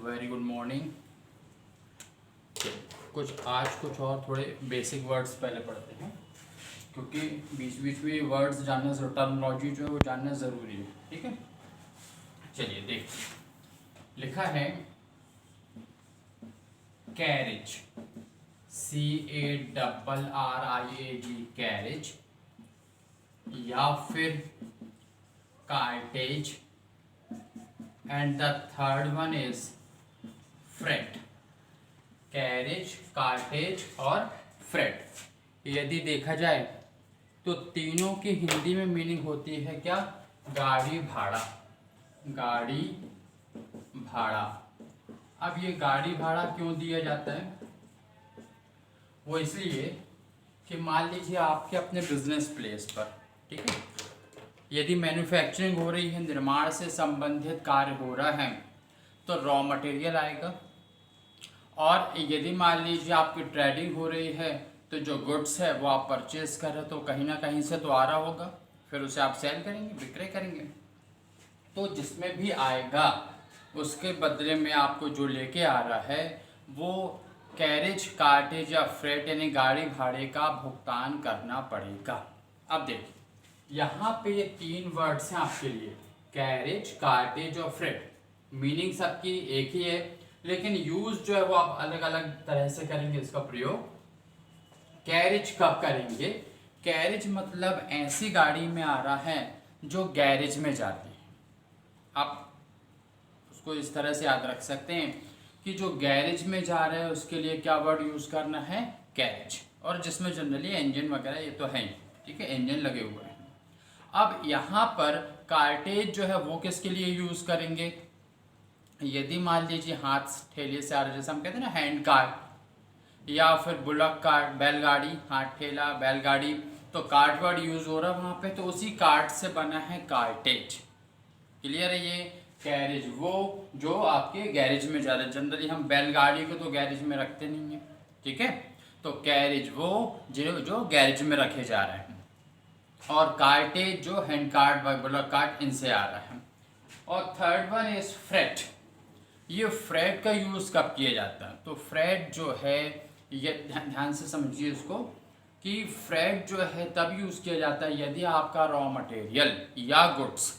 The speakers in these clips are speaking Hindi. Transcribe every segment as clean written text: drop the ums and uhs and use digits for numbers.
Very good morning. कुछ और थोड़े बेसिक वर्ड्स पहले पढ़ते हैं, क्योंकि बीच बीच में वर्ड्स जानना, टर्मिनोलॉजी जो है वो जानना ज़रूरी है। ठीक है, चलिए देखिए, लिखा है कैरेज, CARRIAG कैरेज, या फिर cartage, and the third one is freight. Carriage, cartage और फ्रेट, यदि देखा जाए तो तीनों की हिंदी में मीनिंग होती है क्या? गाड़ी भाड़ा। गाड़ी भाड़ा। अब ये गाड़ी भाड़ा क्यों दिया जाता है? वो इसलिए कि मान लीजिए आपके अपने बिजनेस प्लेस पर, ठीक है, यदि मैन्युफैक्चरिंग हो रही है, निर्माण से संबंधित कार्य हो रहा है, तो रॉ मटेरियल आएगा। और यदि मान लीजिए आपकी ट्रेडिंग हो रही है, तो जो गुड्स है वो आप परचेज कर रहे हो, तो कहीं ना कहीं से तो आ रहा होगा, फिर उसे आप सेल करेंगे, विक्रय करेंगे। तो जिसमें भी आएगा उसके बदले में आपको जो लेके आ रहा है वो कैरेज, कार्टेज या फ्रेट यानी गाड़ी भाड़े का भुगतान करना पड़ेगा। अब देखिए, यहाँ पे ये तीन वर्ड्स हैं आपके लिए, कैरेज, कार्टेज और फ्रेट। मीनिंग सबकी एक ही है, लेकिन यूज जो है वो आप अलग अलग तरह से करेंगे इसका प्रयोग। कैरेज कब करेंगे? कैरेज मतलब ऐसी गाड़ी में आ रहा है जो गैरेज में जाती है। आप उसको इस तरह से याद रख सकते हैं कि जो गैरेज में जा रहा है उसके लिए क्या वर्ड यूज करना है? कैरेज। और जिसमें जनरली इंजन वगैरह ये तो है ही, ठीक है, इंजन लगे हुए हैं। अब यहाँ पर कार्टेज जो है वो किसके लिए यूज करेंगे? यदि मान लीजिए हाथ ठेले से आ रहा है, जैसे हम कहते हैं ना हैंड कार्ट, या फिर बुलक कार्ट, बैलगाड़ी, हाथ ठेला बैलगाड़ी, तो कार्ट वर्ड यूज हो रहा है वहां पे, तो उसी कार्ट से बना है कार्टेज। क्लियर है? ये गैरेज वो जो आपके गैरेज में जा रहे हैं। जनरली हम बैलगाड़ी को तो गैरेज में रखते नहीं है, ठीक है, तो गैरेज वो जो गैरेज में रखे जा रहे हैं, और कार्टेज जो हैंड कार्ट, बुलक कार्ट, इनसे आ रहा है। और थर्ड वन इज फ्रेट। ये फ्रेट का यूज कब किया जाता है? तो फ्रेट जो है, ये ध्यान से समझिए इसको, कि फ्रेट जो है तब यूज किया जाता है यदि आपका रॉ मटेरियल या goods,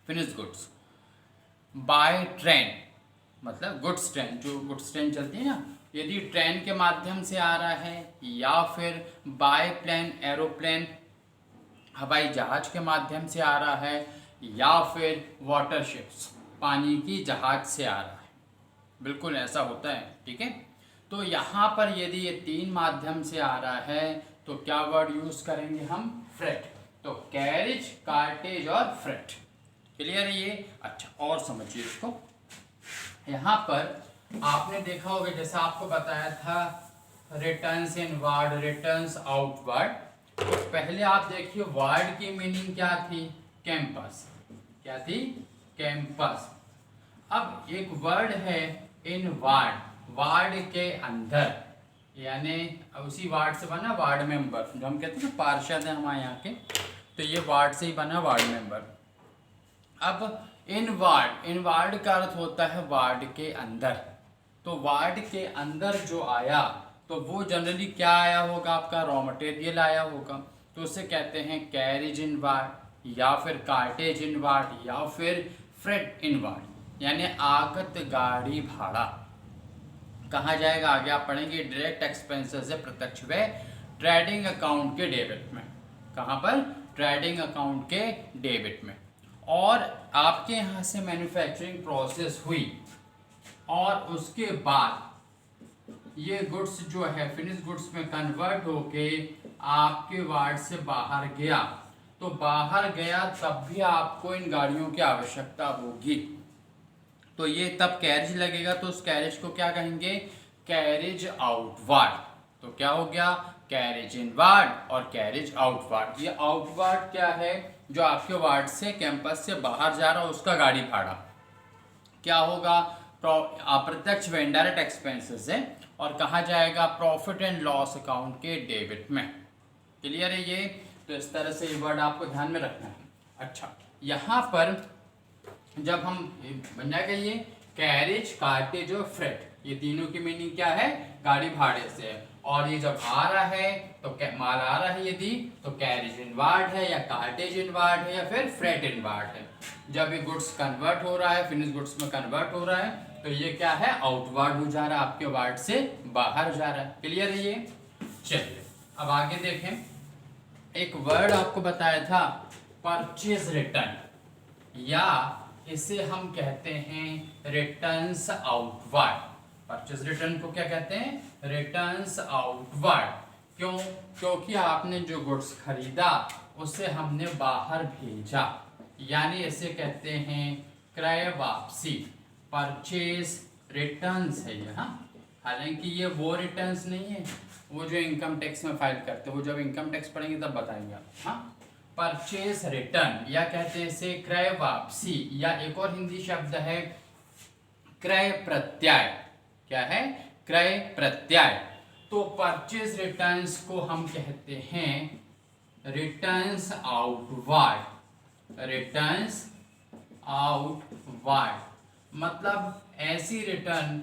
finish goods, by train, मतलब गुड्स ट्रेन, जो गुड्स ट्रेन चलती है ना, यदि ट्रेन के माध्यम से आ रहा है, या फिर बाय प्लेन, एरोप्लेन, हवाई जहाज के माध्यम से आ रहा है, या फिर वाटर शिप्स, पानी की जहाज से आ रहा है। बिल्कुल ऐसा होता है, ठीक है। तो यहाँ पर यदि ये तीन माध्यम से आ रहा है तो क्या वर्ड यूज करेंगे हम? फ्रेट। तो कैरेज, कार्टेज और फ्रेट। क्लियर है ये? अच्छा, और समझिए इसको। यहाँ पर आपने देखा होगा, जैसे आपको बताया था रिटर्न्स इनवर्ड, रिटर्न्स आउटवर्ड। तो पहले आप देखिए वर्ड की मीनिंग क्या थी? कैंपस। क्या थी? कैंपस। अब एक वर्ड है इनवर्ड, वार्ड के अंदर, यानी उसी वार्ड से बना वार्ड मेंबर, जो हम कहते हैं ना पार्षद है हमारे यहाँ के, तो ये वार्ड से ही बना वार्ड मेंबर। अब इनवर्ड, इनवर्ड का अर्थ होता है वार्ड के अंदर। तो वार्ड के अंदर जो आया तो वो जनरली क्या आया होगा? आपका रॉ मटेरियल आया होगा, तो उसे कहते हैं कैरेज इनवर्ड, या फिर कार्टेज इनवर्ड, या फिर फ्रेट इनवर्ड, यानी आगत गाड़ी भाड़ा। कहाँ जाएगा? आगे आप पढ़ेंगे, डायरेक्ट एक्सपेंसेस से प्रत्यक्ष व्यय ट्रेडिंग अकाउंट के डेबिट में। कहाँ पर? ट्रेडिंग अकाउंट के डेबिट में। और आपके यहाँ से मैन्युफैक्चरिंग प्रोसेस हुई और उसके बाद ये गुड्स जो है फिनिश गुड्स में कन्वर्ट होके आपके वार्ड से बाहर गया, तो बाहर गया तब भी आपको इन गाड़ियों की आवश्यकता होगी, तो ये तब कैरेज लगेगा। तो उस कैरेज को क्या कहेंगे? Carriage outward. तो क्या हो गया? कैरेज इनवर्ड और कैरेज आउटवर्ड। ये आउटवर्ड क्या है? जो आपके वार्ड से, कैंपस से बाहर जा रहा है, उसका गाड़ी भाड़ा क्या होगा? अप्रत्यक्ष व इनडायरेक्ट एक्सपेंसेस है, और कहाँ जाएगा? प्रॉफिट एंड लॉस अकाउंट के डेबिट में। क्लियर है ये? तो इस तरह से ये वर्ड आपको ध्यान में रखना है। अच्छा, यहाँ पर जब हम बन जाएगा ये कैरेज, कार्टेज और फ्रेट, ये तीनों की मीनिंग क्या है? गाड़ी भाड़े से है। और ये जब आ रहा है तो माल आ रहा है यदि, तो कैरेज इनवार्ड है या कार्टेज इनवार्ड है या फिर फ्रेट इनवार्ड है। जब ये गुड्स कन्वर्ट हो रहा है, फिनिश गुड्स में कन्वर्ट हो रहा है, तो ये क्या है? आउटवार्ड हो जा रहा है, आपके वार्ड से बाहर जा रहा है। क्लियर है ये? चलिए अब आगे देखें। एक वर्ड आपको बताया था, परचेज रिटर्न, या इसे हम कहते हैं रिटर्न्स आउटवर्ड। परचेज रिटर्न को क्या कहते हैं? Returns outward. क्यों? क्योंकि आपने जो गुड्स खरीदा उसे हमने बाहर भेजा, यानी इसे कहते हैं क्रय वापसी। परचेज रिटर्न्स है ये। हाँ, हालांकि ये वो रिटर्न्स नहीं है वो जो इनकम टैक्स में फाइल करते हैं, वो जब इनकम टैक्स पढ़ेंगे तब बताएंगे आप। हाँ, परचेज रिटर्न या कहते हैं इसे क्रय वापसी, या एक और हिंदी शब्द है क्रय प्रत्यय। क्या है? क्रय प्रत्यय। तो परचेज रिटर्न्स को हम कहते हैं रिटर्न्स आउटवर्ड। रिटर्न्स आउटवर्ड मतलब ऐसी रिटर्न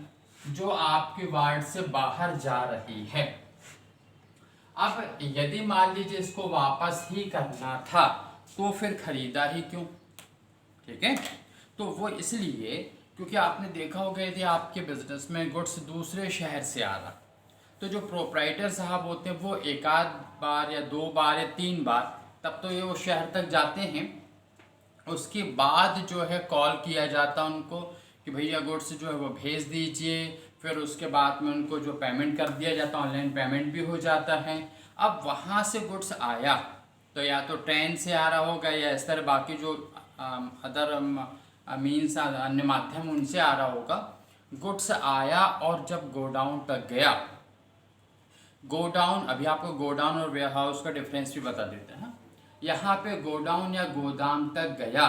जो आपके वार्ड से बाहर जा रही है। अब यदि मान लीजिए इसको वापस ही करना था तो फिर खरीदा ही क्यों? ठीक है, तो वो इसलिए क्योंकि आपने देखा होगा यदि आपके बिजनेस में गुड्स दूसरे शहर से आ रहा, तो जो प्रोप्राइटर साहब होते हैं वो एक आध बार या 2 बार या 3 बार तब तो ये वो शहर तक जाते हैं, उसके बाद जो है कॉल किया जाता उनको कि भैया गुड्स जो है वो भेज दीजिए। फिर उसके बाद में उनको जो पेमेंट कर दिया जाता, ऑनलाइन पेमेंट भी हो जाता है। अब वहाँ से गुड्स आया तो या तो ट्रेन से आ रहा होगा या इस तरह बाकी जो अदर मीन्स अन्य माध्यम उनसे आ रहा होगा। गुड्स आया और जब गोडाउन तक गया, गोडाउन, अभी आपको गोडाउन और वेयर हाउस का डिफरेंस भी बता देते हैं। यहाँ पे गोडाउन या गोदाम तक गया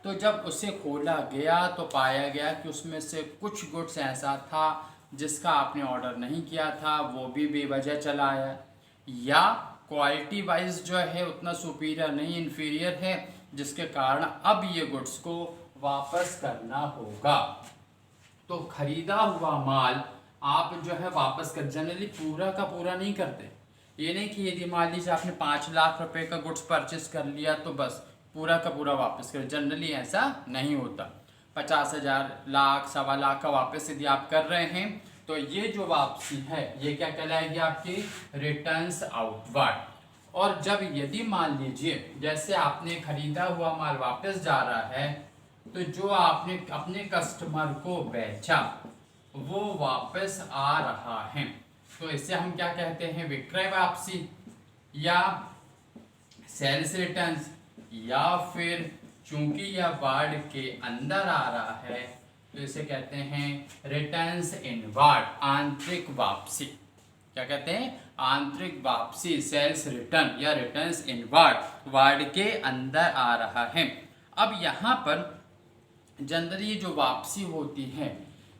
तो जब उसे खोला गया तो पाया गया कि उसमें से कुछ गुड्स ऐसा था जिसका आपने ऑर्डर नहीं किया था, वो भी बेवजह चला आया, या क्वालिटी वाइज जो है उतना सुपीरियर नहीं, इन्फीरियर है, जिसके कारण अब ये गुड्स को वापस करना होगा। तो खरीदा हुआ माल आप जो है वापस कर, जनरली पूरा का पूरा नहीं करते। ये नहीं कि यदि मान लीजिए आपने 5 लाख रुपए का गुड्स परचेस कर लिया तो बस पूरा का पूरा वापस कर, जनरली ऐसा नहीं होता। 50,000, लाख, 1.25 लाख का वापस यदि आप कर रहे हैं तो ये जो वापसी है ये क्या कहलाएगी? आपकी रिटर्न्स आउटवर्ड। और जब यदि मान लीजिए जैसे आपने खरीदा हुआ माल वापस जा रहा है तो जो आपने अपने कस्टमर को बेचा वो वापस आ रहा है, तो इसे हम क्या कहते हैं? विक्रय वापसी या सेल्स रिटर्न्स, या फिर चूंकि यह वार्ड के अंदर आ रहा है तो इसे कहते हैं रिटर्न्स इनवार्ड, आंतरिक वापसी। क्या कहते हैं? आंतरिक वापसी, सेल्स रिटर्न या रिटर्न्स इनवार्ड, वार्ड के अंदर आ रहा है। अब यहाँ पर जनरली जो वापसी होती है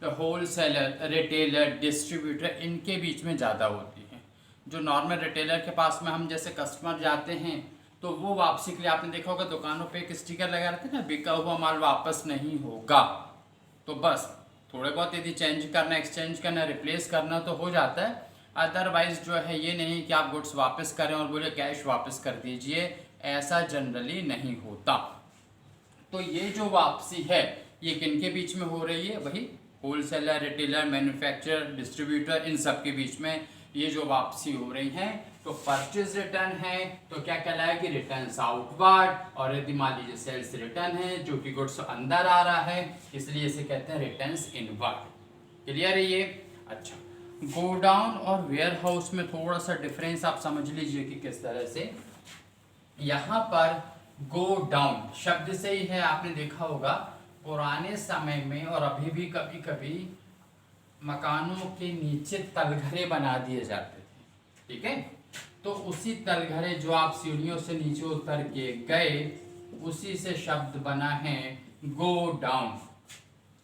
तो होलसेलर, रिटेलर, डिस्ट्रीब्यूटर, इनके बीच में ज़्यादा होती है। जो नॉर्मल रिटेलर के पास में हम जैसे कस्टमर जाते हैं तो वो वापसी के लिए आपने देखा होगा दुकानों पे एक स्टिकर लगा रहते हैं ना, बिका हुआ माल वापस नहीं होगा। तो बस थोड़े बहुत यदि चेंज करना, एक्सचेंज करना, रिप्लेस करना तो हो जाता है, अदरवाइज जो है ये नहीं कि आप गुड्स वापस करें और बोले कैश वापस कर दीजिए, ऐसा जनरली नहीं होता। तो ये जो वापसी है ये किनके बीच में हो रही है? वही होलसेलर, रिटेलर, मैन्युफैक्चरर, डिस्ट्रीब्यूटर, इन सब के बीच में ये जो वापसी हो रही है। तो परचेज रिटर्न है तो क्या कहलाएगी? Returns outward. और यदि मान लीजिए सेल्स रिटर्न है जो कि गुड्स अंदर आ रहा है, इसलिए इसे कहते हैं रिटर्न्स इनवर्ड। क्लियर है ये? अच्छा, गोडाउन और वेयर हाउस में थोड़ा सा डिफरेंस आप समझ लीजिए कि किस तरह से। यहाँ पर गो डाउन शब्द से ही है, आपने देखा होगा पुराने समय में और अभी भी कभी कभी मकानों के नीचे तलघरे बना दिए जाते थे। ठीक है, तो उसी तलघरे जो आप सीढ़ियों से नीचे उतर के गए उसी से शब्द बना है गो डाउन,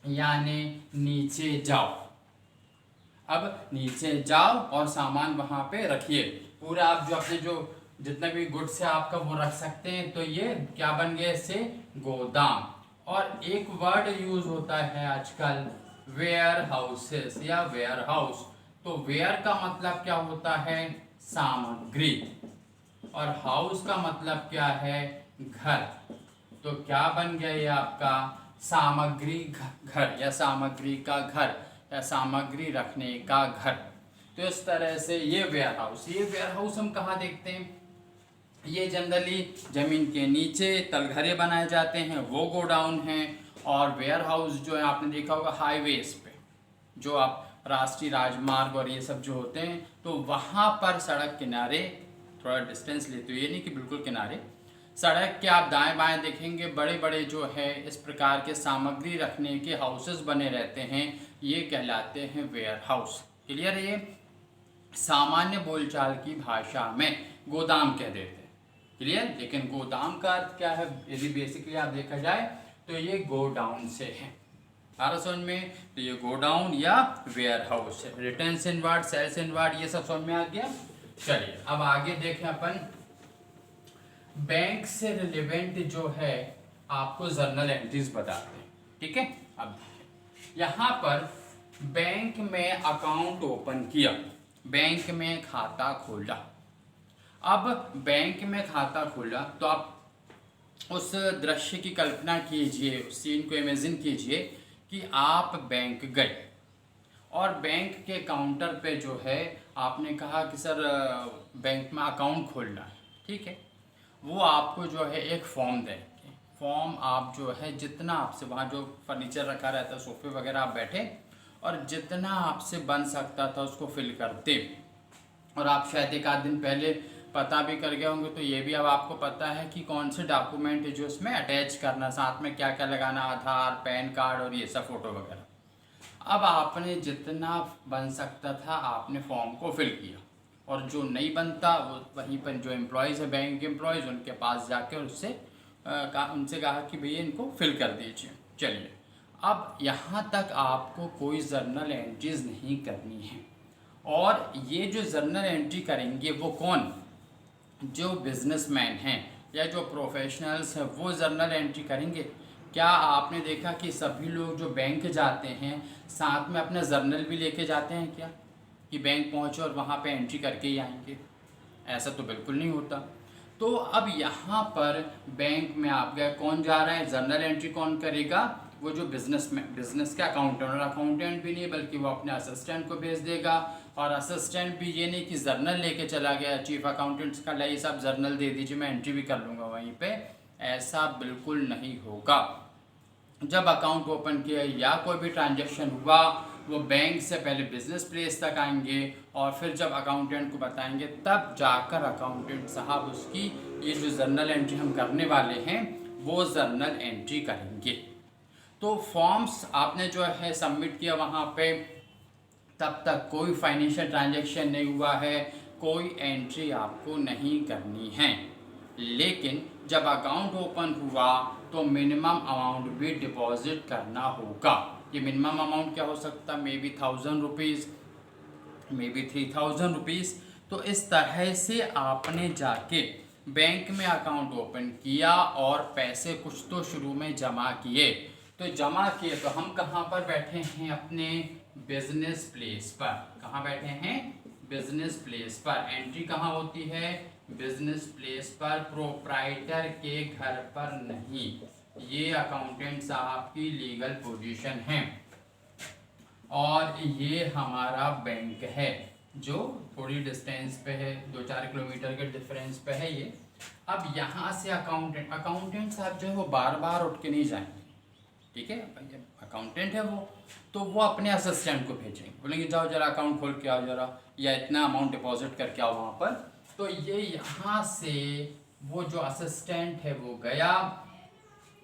यानी नीचे जाओ। अब नीचे जाओ और सामान वहां पे रखिए, पूरा आप जो अपने जो जितना भी गुड्स है आपका वो रख सकते हैं। तो ये क्या बन गया? इससे गोदाम। और एक वर्ड यूज होता है आजकल वेयर हाउसेस या वेयर हाउस। तो वेयर का मतलब क्या होता है, सामग्री, और हाउस का मतलब क्या है, घर। तो क्या बन गया ये आपका सामग्री घर या सामग्री का घर या सामग्री रखने का घर। तो इस तरह से ये वेयर हाउस हम कहाँ देखते हैं, ये जनरली जमीन के नीचे तलघरे बनाए जाते हैं, वो गोडाउन हैं। और वेयर हाउस जो है आपने देखा होगा हाईवेज पे, जो आप राष्ट्रीय राजमार्ग और ये सब जो होते हैं, तो वहाँ पर सड़क किनारे थोड़ा डिस्टेंस लेते हो, ये नहीं कि बिल्कुल किनारे, सड़क के आप दाएं बाएं देखेंगे बड़े बड़े जो है इस प्रकार के सामग्री रखने के हाउसेस बने रहते हैं, ये कहलाते हैं वेयर हाउस। क्लियर है, ये सामान्य बोलचाल की भाषा में गोदाम कह देते हैं। क्लियर, लेकिन गोदाम का अर्थ क्या है, यदि बेसिकली आप देखा जाए तो ये गोडाउन से है। समझ में, तो ये गोडाउन या वेयर हाउस है। Returns inward, sales inward, ये सब समझ में आ गया। चलिए अब आगे देखें अपन, बैंक से रिलेवेंट जो है आपको जर्नल एंट्रीज बताते हैं। ठीक है, अब यहाँ पर बैंक में अकाउंट ओपन किया, बैंक में खाता खोला। अब बैंक में खाता खोला तो आप उस दृश्य की कल्पना कीजिए, उस सीन को इमेजिन कीजिए कि आप बैंक गए और बैंक के काउंटर पे जो है आपने कहा कि सर बैंक में अकाउंट खोलना है। ठीक है, वो आपको जो है एक फॉर्म देंगे। फॉर्म आप जो है जितना आपसे, वहाँ जो फर्नीचर रखा रहता है, सोफे वगैरह, आप बैठे और जितना आपसे बन सकता था उसको फिल करते। और आप शायद एक आध दिन पहले पता भी कर गए होंगे, तो ये भी अब आपको पता है कि कौन से डॉक्यूमेंट जो उसमें अटैच करना, साथ में क्या क्या लगाना, आधार, पैन कार्ड और ये सब फोटो वगैरह। अब आपने जितना बन सकता था आपने फॉर्म को फिल किया, और जो नहीं बनता वो वहीं पर जो एम्प्लॉयज़ है, बैंक के एम्प्लॉयज़, उनके पास जाके उनसे कहा कि भैया इनको फिल कर दीजिए। चलिए, अब यहाँ तक आपको कोई जर्नल एंट्रीज नहीं करनी है। और ये जो जर्नल एंट्री करेंगे वो कौन, जो बिजनेसमैन हैं या जो प्रोफेशनल्स हैं वो जर्नल एंट्री करेंगे। क्या आपने देखा कि सभी लोग जो बैंक जाते हैं साथ में अपना जर्नल भी लेके जाते हैं क्या, कि बैंक पहुँचे और वहाँ पे एंट्री करके ही आएंगे? ऐसा तो बिल्कुल नहीं होता। तो अब यहाँ पर बैंक में आप गए, कौन जा रहा है, जर्नल एंट्री कौन करेगा, वो जो बिजनेस का अकाउंटेंट, और अकाउंटेंट भी नहीं बल्कि वो अपने असिस्टेंट को भेज देगा। और असिस्टेंट भी ये नहीं कि जर्नल लेके चला गया चीफ अकाउंटेंट्स का, लाइए साहब जर्नल दे दीजिए मैं एंट्री भी कर लूँगा वहीं पे, ऐसा बिल्कुल नहीं होगा। जब अकाउंट ओपन किया या कोई भी ट्रांजैक्शन हुआ, वो बैंक से पहले बिजनेस प्लेस तक आएंगे और फिर जब अकाउंटेंट को बताएंगे तब जाकर अकाउंटेंट साहब उसकी ये जो जर्नल एंट्री हम करने वाले हैं वो जर्नल एंट्री करेंगे। तो फॉर्म्स आपने जो है सबमिट किया वहाँ पे, तब तक कोई फाइनेंशियल ट्रांजैक्शन नहीं हुआ है, कोई एंट्री आपको नहीं करनी है। लेकिन जब अकाउंट ओपन हुआ तो मिनिमम अमाउंट भी डिपॉजिट करना होगा। ये मिनिमम अमाउंट क्या हो सकता है, may be 1000 rupees, may be 3000 rupees. तो इस तरह से आपने जाके बैंक में अकाउंट ओपन किया और पैसे कुछ तो शुरू में जमा किए। तो जमा किए तो हम कहाँ पर बैठे हैं, अपने बिजनेस प्लेस पर। कहाँ बैठे हैं, बिजनेस प्लेस पर। एंट्री कहाँ होती है, बिजनेस प्लेस पर, प्रोप्राइटर के घर पर नहीं। ये अकाउंटेंट साहब की लीगल पोजीशन है। और ये हमारा बैंक है जो थोड़ी डिस्टेंस पे है, 2-4 किलोमीटर के डिफरेंस पे है ये। अब यहाँ से अकाउंटेंट साहब जो है वो बार बार उठ के नहीं जाएंगे। ठीक है, अकाउंटेंट है वो, तो वो अपने असिस्टेंट को भेजेंगे, बोलेंगे जाओ जरा अकाउंट खोल के आओ जरा, या इतना अमाउंट डिपॉजिट करके आओ वहाँ पर। तो ये यहाँ से वो जो असिस्टेंट है वो गया,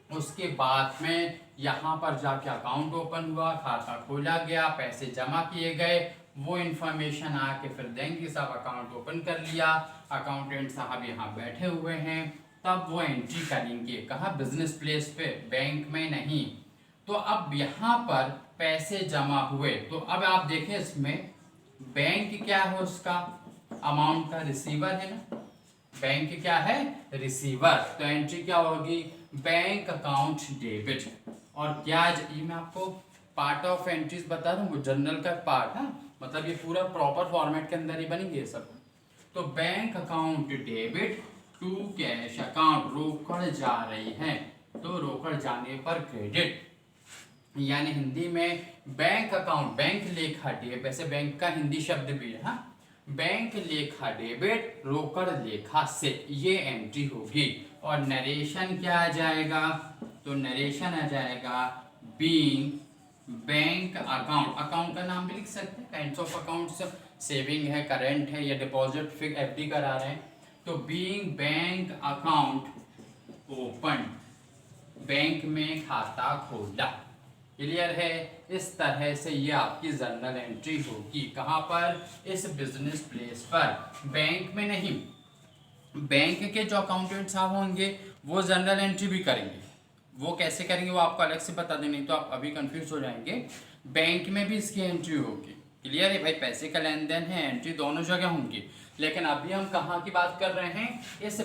उसके बाद में यहाँ पर जाके अकाउंट ओपन हुआ, खाता खोला गया, पैसे जमा किए गए, वो इन्फॉर्मेशन आके फिर देंगे साहब अकाउंट ओपन कर लिया, अकाउंटेंट साहब यहाँ बैठे हुए हैं, तब वो एंट्री करेंगे। कहाँ, बिजनेस प्लेस पे, बैंक में नहीं। तो अब यहाँ पर पैसे जमा हुए, तो अब आप देखें इसमें बैंक क्या है, उसका अमाउंट का रिसीवर है ना, बैंक क्या है, रिसीवर। तो एंट्री क्या होगी, बैंक अकाउंट डेबिट। और क्या ये मैं आपको पार्ट ऑफ एंट्रीज बता दूं, जर्नल का पार्ट है, मतलब ये पूरा प्रॉपर फॉर्मेट के अंदर ही बनेंगे ये सब। तो bank account debit to cash account, रोकड़ जा रही है तो रोकड़ जाने पर क्रेडिट, यानी हिंदी में बैंक अकाउंट, बैंक लेखा डेबिट, वैसे बैंक का हिंदी शब्द भी है, हाँ, बैंक लेखा डेबिट रोकड़ लेखा से, ये एंट्री होगी। और नरेशन क्या आ जाएगा, तो नरेशन आ जाएगा बीइंग बैंक अकाउंट, अकाउंट का नाम भी लिख सकते हैं, काइंड्स ऑफ अकाउंट्स, सेविंग है, करंट है या डिपॉजिट, फिर एफडी करा रहे हैं, तो being bank account open, bank में खाता खोला। क्लियर है? इस तरह से ये आपकी जर्नल एंट्री होगी। कहाँ पर? इस बिजनेस प्लेस पर, बैंक में नहीं। बैंक के जो अकाउंटेंट साहब होंगे वो जर्नल एंट्री भी करेंगे, वो कैसे करेंगे वो आपको अलग से बता दें, नहीं तो आप अभी कंफ्यूज हो जाएंगे। बैंक में भी इसकी एंट्री होगी। क्लियर है भाई? पैसे का लेन देन है, एंट्री दोनों जगह होंगी, लेकिन अभी हम कहाँ की बात कर रहे हैं, इस